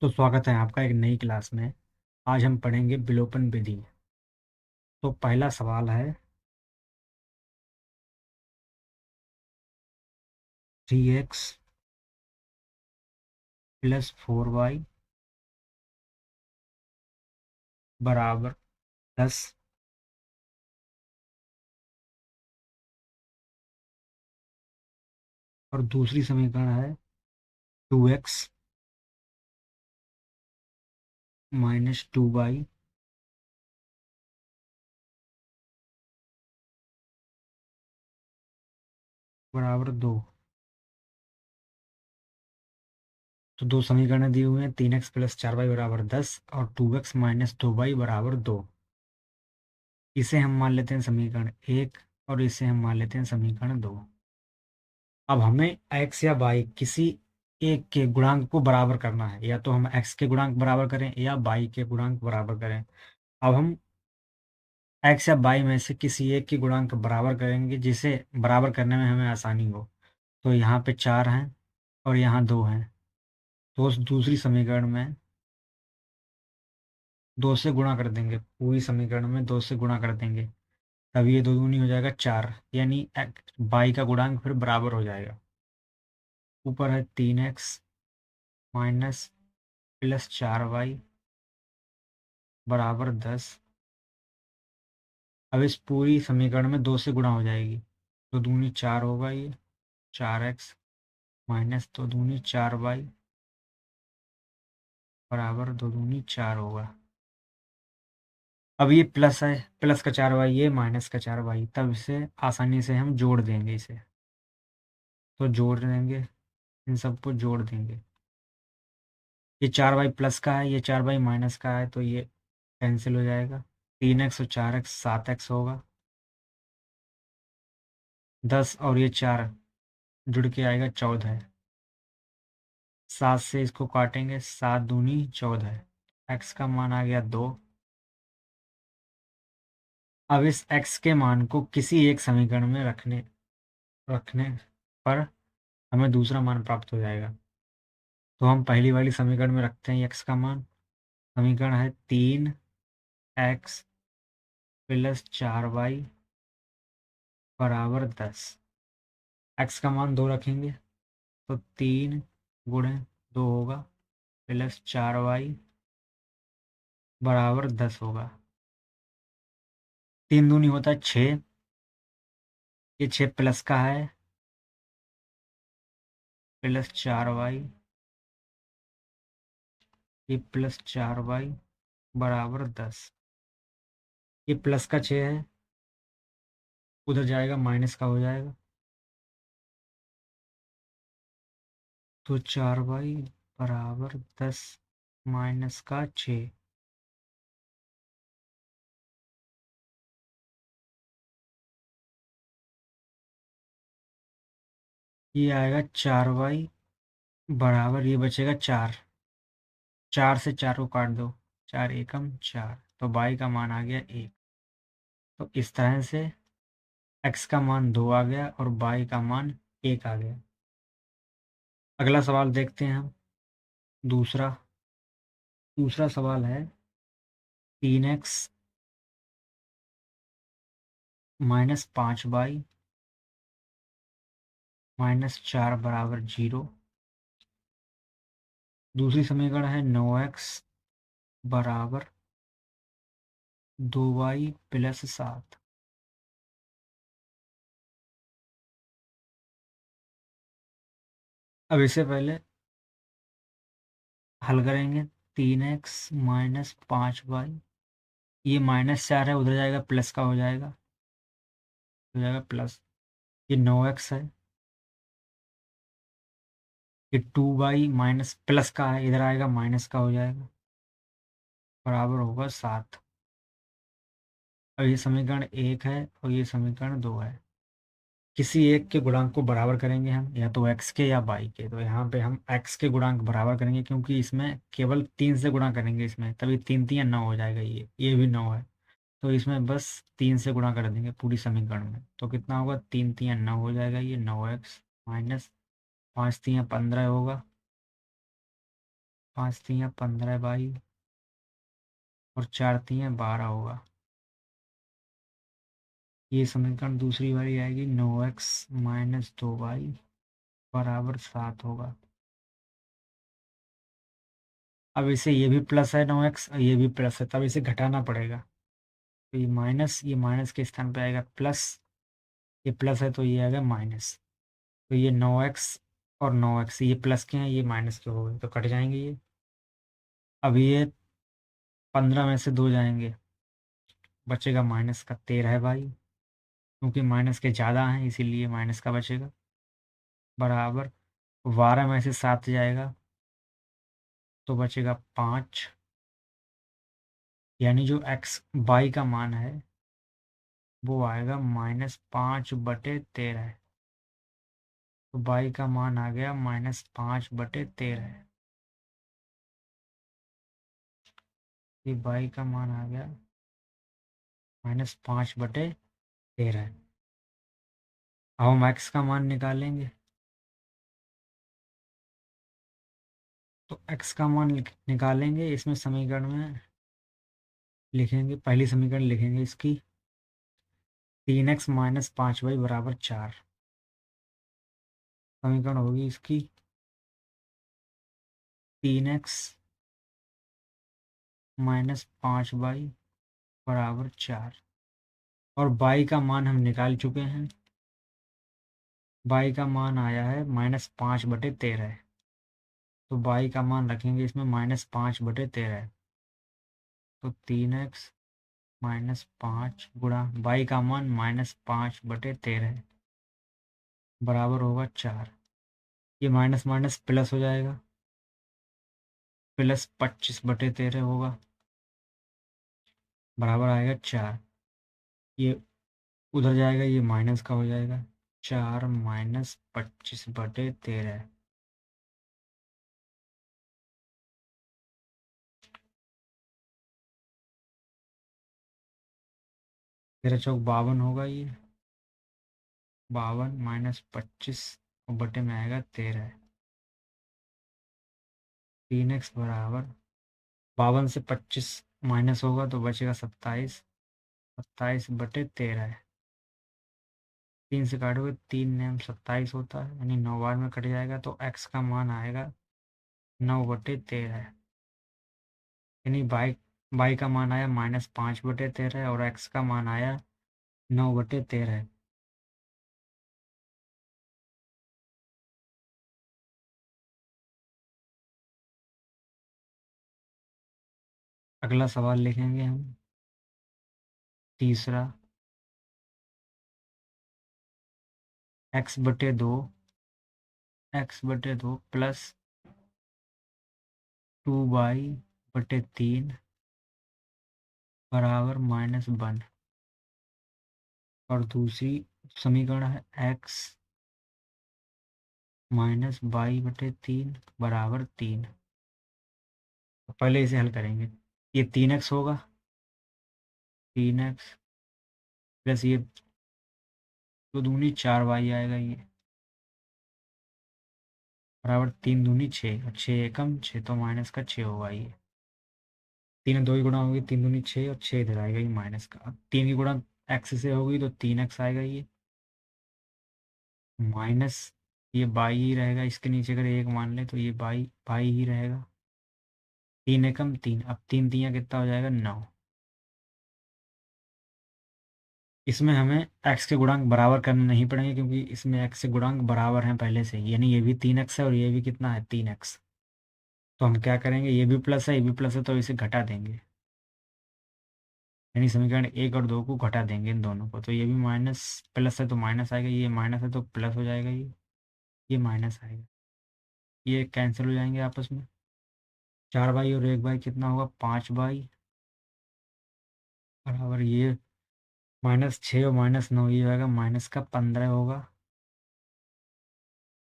तो स्वागत है आपका एक नई क्लास में। आज हम पढ़ेंगे विलोपन विधि। तो पहला सवाल है 3x प्लस 4y बराबर 10। और दूसरी समीकरण है 2x माइनस 2y बराबर 2। तो दो समीकरण दी हुई हैं, 3x प्लस 4y बराबर 10 और 2x माइनस 2y बराबर 2। इसे हम मान लेते हैं समीकरण एक और इसे हम मान लेते हैं समीकरण दो। अब हमें x या y किसी एक के गुणांक को बराबर करना है, या तो हम x के गुणांक बराबर करें या y के गुणांक बराबर करें। अब हम x या y में से किसी एक के गुणांक बराबर करेंगे जिसे बराबर करने में हमें आसानी हो। तो यहाँ पे 4 हैं और यहाँ 2 हैं। तो उस दूसरी समीकरण में 2 से गुणा कर देंगे, पूरी समीकरण में 2 से गुणा कर देंगे। तब ये दो दूनी हो जाएगा 4, यानी y का गुणांक फिर बराबर हो जाएगा। ऊपर है 3x माइनस प्लस 4y बराबर 10। अब इस पूरी समीकरण में 2 से गुणा हो जाएगी। तो दूनी 4 होगा, ये 4x माइनस दो दूनी 4y बराबर दो दूनी 4 होगा। अब ये प्लस है, प्लस का 4y, ये माइनस का 4y, तब इसे आसानी से हम जोड़ देंगे इसे। तो जोड़ देंगे, इन सबको जोड़ देंगे। ये 4y प्लस का है, ये 4y माइनस का है, तो ये कैंसिल हो जाएगा। 3x और 4x 7x होगा। 10 और ये 4 जुड़ के आएगा 14। 7 से इसको काटेंगे, 7 दूनी 14। x का मान आ गया 2। अब इस x के मान को किसी एक समीकरण में रखने रखने पर हमें दूसरा मान प्राप्त हो जाएगा। तो हम पहली वाली समीकरण में रखते हैं x का मान। समीकरण है 3x प्लस 4y बराबर 10। x का मान 2 रखेंगे तो 3 × 2 होगा, प्लस 4y बराबर 10 होगा। 3 दूनी होता है 6, ये 6 प्लस का है, प्लस 4y, ये प्लस 4y बराबर 10। ये प्लस का 6 है, उधर जाएगा माइनस का हो जाएगा। तो 4y बराबर 10 माइनस का 6। ये आएगा 4y बराबर, ये बचेगा 4। 4 से 4 को काट दो, 4 एकम 4, तो y का मान आ गया 1। तो इस तरह से x का मान 2 आ गया और y का मान 1 आ गया। अगला सवाल देखते हैं हम। दूसरा दूसरा सवाल है 3x माइनस 5y माइनस 4 बराबर 0। दूसरी समीकरण है 9x बराबर 2y प्लस 7। अब इससे पहले हल करेंगे। 3x माइनस 5y, ये माइनस 4 है, उधर जाएगा प्लस का हो जाएगा प्लस। ये 9x है, ये 2y माइनस प्लस का है, इधर आएगा माइनस का हो जाएगा, बराबर होगा 7। अब ये समीकरण 1 है और ये समीकरण 2 है। किसी एक के गुणांक को बराबर करेंगे हम, या तो x के या y के। तो यहाँ पे हम x के गुणांक बराबर करेंगे, क्योंकि इसमें केवल 3 से गुणा करेंगे इसमें, तभी 3 3 9 हो जाएगा। ये भी 9 है, तो इसमें बस 3 से गुणा कर देंगे पूरी समीकरण में। तो कितना होगा, 3 3 9 हो जाएगा। ये 9x माइनस 5 3 15 होगा, 5 तियाँ 15 बाई और 4 तियाँ 12 होगा। ये समीकरण दूसरी वाली आएगी 9x माइनस 2y बराबर 7 होगा। अब इसे ये भी प्लस है 9x और ये भी प्लस है, तब इसे घटाना पड़ेगा। तो ये माइनस के स्थान पे आएगा प्लस, ये प्लस है तो ये आएगा माइनस। तो ये 9x और 9x ये प्लस के हैं, ये माइनस के हो गए तो कट जाएंगे ये। अब ये 15 में से 2 जाएंगे, बचेगा माइनस का 13 है भाई, क्योंकि माइनस के ज़्यादा हैं इसीलिए माइनस का बचेगा। बराबर 12 में से 7 जाएगा तो बचेगा 5, यानी जो x बाई का मान है वो आएगा -5/13। तो बाई का मान आ गया -5/13। ये बाई का मान आ गया -5/13। अब हम x का मान निकालेंगे, तो x का मान निकालेंगे, इसमें समीकरण में लिखेंगे, पहली समीकरण लिखेंगे इसकी 3x माइनस 5y बराबर 4। समीकरण होगी इसकी 3x माइनस 5y बराबर 4। और बाई का मान हम निकाल चुके हैं, बाई का मान आया है -5/13। तो बाई का मान रखेंगे इसमें -5/13। तो 3x माइनस 5 गुणा बाई का मान -5/13 बराबर होगा 4। ये माइनस माइनस प्लस हो जाएगा, प्लस 25/13 होगा, बराबर आएगा 4। ये उधर जाएगा, ये माइनस का हो जाएगा, 4 माइनस 25/13। तेरह चौक 52 होगा ये, 52 माइनस 25 और बटे में आएगा 13। 3x बराबर 52 से 25 माइनस होगा तो बचेगा 27, 27/13। 3 से काटोगे 3 नेम 27 होता है, यानी 9 बार में कट जाएगा, तो x का मान आएगा 9/13। यानी बाई का मान आया -5/13 और x का मान आया 9/13। अगला सवाल लिखेंगे हम, तीसरा, x/2 प्लस 2y/3 बराबर -1। और दूसरी समीकरण है x माइनस y/3 बराबर 3। तो पहले इसे हल करेंगे, ये 3x होगा, 3x प्लस ये 2 दूनी 4y आएगा, ये बराबर 3 दूनी 6 और 6 एकम 6 तो माइनस का 6 होगा। ये 3 2 की गुणा होगी, 3 दूनी 6 और 6 इधर आएगा ये माइनस का। अब 3 की गुणा x से होगी तो 3x आएगा, ये माइनस, ये बाई ही रहेगा, इसके नीचे अगर 1 मान ले तो ये बाई बाई ही रहेगा। 3 एकम 3, अब 3 तियाँ कितना हो जाएगा 9। इसमें हमें x के गुणांक बराबर करने नहीं पड़ेंगे, क्योंकि इसमें x के गुणांक बराबर हैं पहले से ही, यानी ये भी 3x है और ये भी कितना है 3x। तो हम क्या करेंगे, ये भी प्लस है ये भी प्लस है, तो इसे घटा देंगे, यानी समीकरण 1 और 2 को घटा देंगे इन दोनों को। तो ये भी माइनस, प्लस है तो माइनस आएगा, ये माइनस है तो प्लस हो जाएगा, ये माइनस आएगा, ये कैंसिल हो जाएंगे आपस में। 4 बाई और 1 बाई कितना होगा 5 बाई बराबर ये -6 और -9, ये आएगा -15 होगा।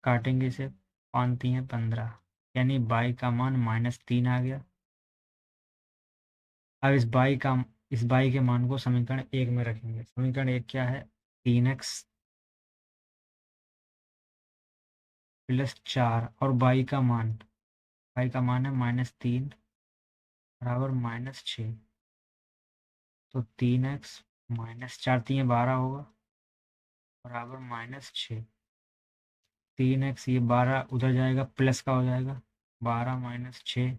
काटेंगे इसे, 5 तियाँ 15, यानी बाई का मान -3 आ गया। अब इस बाई के मान को समीकरण 1 में रखेंगे। समीकरण 1 क्या है, 3x प्लस 4 और बाई का मान y का मान है -3 बराबर -6। तो 3x -4 3 12 होगा बराबर -6। 3x ये 12 उधर जाएगा प्लस का हो जाएगा 12 - 6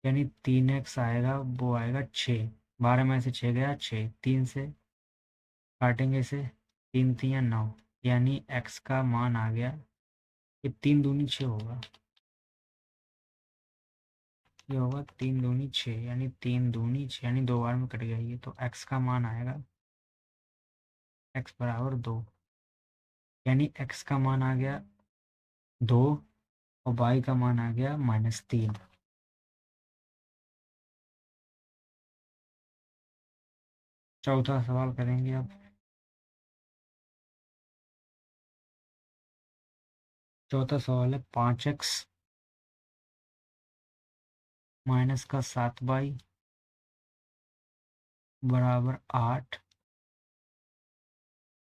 यानी 3x आएगा वो आएगा 6। 12 में से 6 गया 6 3 से काटेंगे इसे 3 3 9 यानी x का मान आ गया ये 3 दूनी 6 होगा। ये होगा 3 दूनी 6 यानी 3 दूनी 6 यानी 2 बार में कट गया ये तो x का मान आएगा x बराबर 2 यानी x का मान आ गया 2 और y का मान आ गया -3। चौथा सवाल करेंगे अब। चौथा सवाल है 5x माइनस का 7y बराबर 8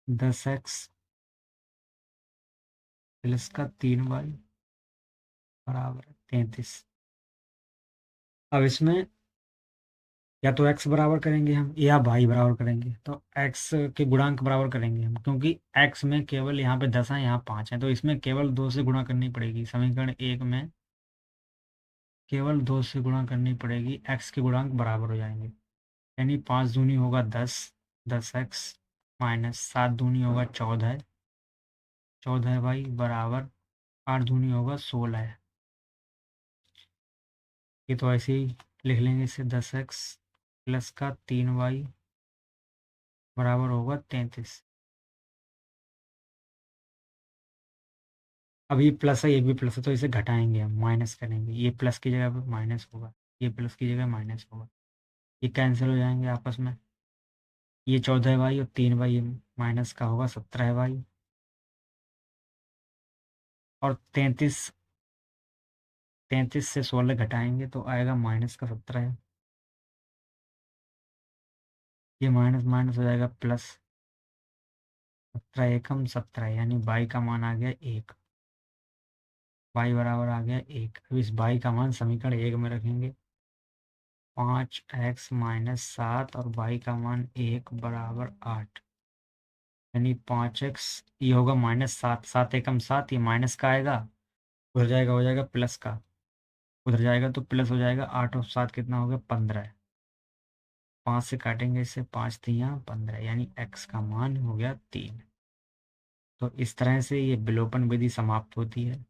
10x प्लस का 3y बराबर 33। अब इसमें या तो x बराबर करेंगे हम या y बराबर करेंगे तो x के गुणांक बराबर करेंगे हम क्योंकि x में केवल यहाँ पे 10 है यहाँ 5 है तो इसमें केवल 2 से गुणा करनी पड़ेगी। समीकरण 1 में केवल 2 से गुणा करनी पड़ेगी x के गुणांक बराबर हो जाएंगे यानी 5 दूनी होगा 10 10x -7 दूनी होगा 14 14y बराबर 8 दूनी होगा 16। ये तो ऐसे ही लिख लेंगे इसे 10x प्लस का 3y बराबर होगा 33। अब ये प्लस है ये भी प्लस है तो इसे घटाएंगे हम माइनस करेंगे ये प्लस की जगह पे माइनस होगा ये प्लस की जगह माइनस होगा ये कैंसिल हो जाएंगे आपस में। ये 14y और 3y माइनस का होगा 17y और 33 से 16 घटाएंगे तो आएगा -17। ये माइनस माइनस हो जाएगा प्लस 17 एकम 17 यानी y का मान आ गया 1। y बराबर आ गया 1। अब इस y का मान समीकरण 1 में रखेंगे 5x -7 और y का मान 1 बराबर 8 यानी 5x ये होगा -7 7 एकम 7 ये माइनस का आएगा उधर जाएगा हो जाएगा प्लस का उधर जाएगा तो प्लस हो जाएगा 8 और 7 कितना हो गया 15। 5 से काटेंगे इससे 5 3 15 यानी x का मान हो गया 3। तो इस तरह से ये विलोपन विधि समाप्त होती है।